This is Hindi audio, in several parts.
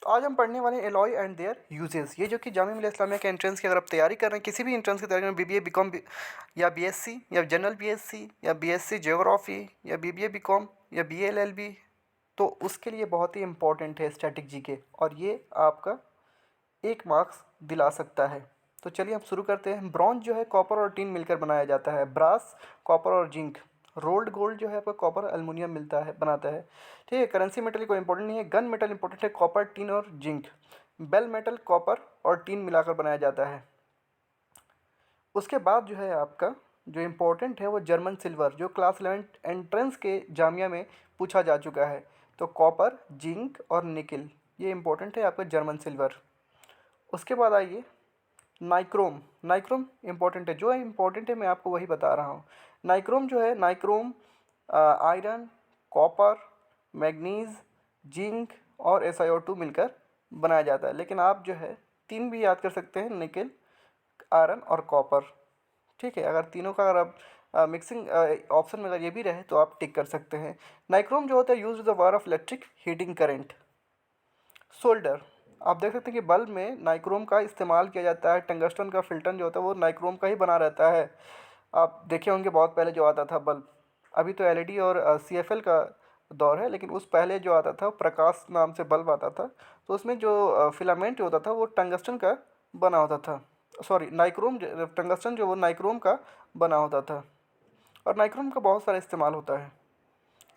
तो आज हम पढ़ने वाले हैं एलॉय एंड देयर यूजेस। ये जो कि जामिया मिलिया इस्लामिया के एंट्रेंस की अगर आप तैयारी कर रहे हैं, किसी भी एंट्रेंस की तैयारी कर रहे हैं, बीबीए बीकॉम या बीएससी या जनरल बीएससी या बीएससी ज्योग्राफी या बीबीए बीकॉम या बीए एलएलबी, तो उसके लिए बहुत ही इंपॉर्टेंट है स्टैटिक जीके, और ये आपका 1 मार्क्स दिला सकता है। तो चलिए हम शुरू करते हैं। ब्रॉन्ज जो है कॉपर और टीन मिलकर बनाया जाता है। ब्रास कॉपर और जिंक। रोल्ड गोल्ड जो है आपका कॉपर एल्युमिनियम मिलता है बनाता है। ठीक है, करेंसी मेटल कोई इंपॉर्टेंट नहीं है। गन मेटल इंपॉर्टेंट है, कॉपर टीन और जिंक। बेल मेटल कॉपर और टीन मिलाकर बनाया जाता है। उसके बाद जो है आपका जो इम्पोर्टेंट है वो जर्मन सिल्वर, जो क्लास 11 एंट्रेंस के जामिया में पूछा जा चुका है। तो कॉपर, जिंक और निकिल, ये इम्पोर्टेंट है आपका जर्मन सिल्वर। उसके बाद आइए नाइक्रोम। नाइक्रोम इम्पोर्टेंट है, जो है इम्पोर्टेंट है मैं आपको वही बता रहा हूँ। नाइक्रोम जो है, nichrome iron, copper, manganese, zinc और SiO2 मिलकर बनाया जाता है। लेकिन आप जो है 3 भी याद कर सकते हैं, निकिल, आयरन और कॉपर। ठीक है, अगर तीनों का अगर आप मिक्सिंग ऑप्शन में अगर ये भी रहे तो आप टिक कर सकते हैं। नाइक्रोम जो होता है use the wire of electric heating current. Solder, आप देख सकते हैं कि बल्ब में नाइक्रोम का इस्तेमाल किया जाता है। टंगस्टन का फिल्टन जो होता है वो नाइक्रोम का ही बना रहता है। आप देखे होंगे बहुत पहले जो आता था बल्ब, अभी तो एलईडी और CFL का दौर है, लेकिन उस पहले जो आता था प्रकाश नाम से बल्ब आता था, तो उसमें जो फिलामेंट होता था वो टंगस्टन का बना होता था। सॉरी, नाइक्रोम, टंगस्टन जो वो नाइक्रोम का बना होता था। और नाइक्रोम का बहुत सारा इस्तेमाल होता है।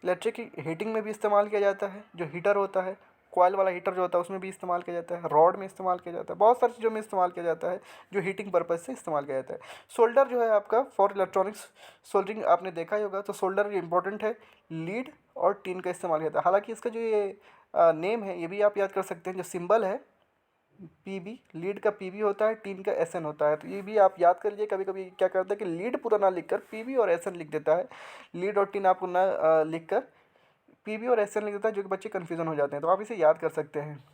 इलेक्ट्रिक हीटिंग में भी इस्तेमाल किया जाता है। जो हीटर होता है, कॉइल वाला हीटर जो होता है उसमें भी इस्तेमाल किया जाता है। रॉड में इस्तेमाल किया जाता है, बहुत सारी चीज़ों में इस्तेमाल किया जाता है जो हीटिंग पर्पज़ से इस्तेमाल किया जाता है। सोल्डर जो है आपका फॉर इलेक्ट्रॉनिक्स सोल्डरिंग, आपने देखा ही होगा। तो सोल्डर इंपॉर्टेंट है। लीड और टीन का इस्तेमाल किया जाता है। हालांकि इसका जो ये नेम है ये भी आप याद कर सकते हैं। जो सिंबल है पीबी, लीड का पीबी होता है, टीन का एसएन होता है। तो ये भी आप याद कर लीजिए। कभी कभी क्या करता है कि लीड पूरा ना लिखकर पीबी और एसएन लिख देता है। लीड और टीन आपको ना लिखकर पीबी और एसएन लिख देता है, जो कि बच्चे कन्फ्यूज़न हो जाते हैं। तो आप इसे याद कर सकते हैं।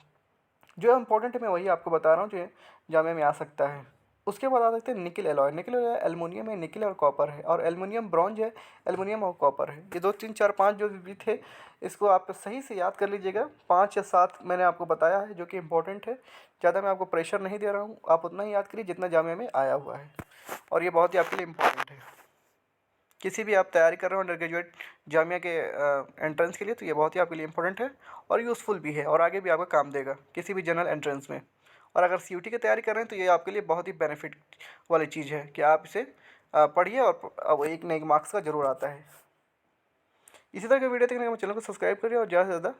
जो इम्पोर्टेंट है मैं वही आपको बता रहा हूँ जो जामिया में आ सकता है। उसके बाद आ सकते हैं nickel alloy. Nickel alloy aluminium है, निकिल और कॉपर है। और एल्युमिनियम ब्रॉन्ज है, एल्युमिनियम और कॉपर है। ये 2 3 4 5 जो भी थे, इसको आप सही से याद कर लीजिएगा। 5 या 7 मैंने आपको बताया है जो कि इम्पोर्टेंट है। ज़्यादा मैं आपको प्रेशर नहीं दे रहा हूँ, आप उतना ही याद करिए जितना जामिया में आया हुआ है। और ये बहुत ही आपके लिए इम्पोर्टेंट है। किसी भी आप तैयारी कर रहे हो अंडर ग्रेजुएट जामिया के एंट्रेंस के लिए, तो ये बहुत ही आपके लिए इंपॉर्टेंट है और यूज़फुल भी है, और आगे भी आपका काम देगा किसी भी जनरल एंट्रेंस में। और अगर CUT की तैयारी कर रहे हैं तो ये आपके लिए बहुत ही बेनिफिट वाली चीज़ है कि आप इसे पढ़िए, और 1 न 1 मार्क्स का ज़रूर आता है। इसी तरह के वीडियो देखने के लिए चैनल को सब्सक्राइब करिए और ज़्यादा से ज़्यादा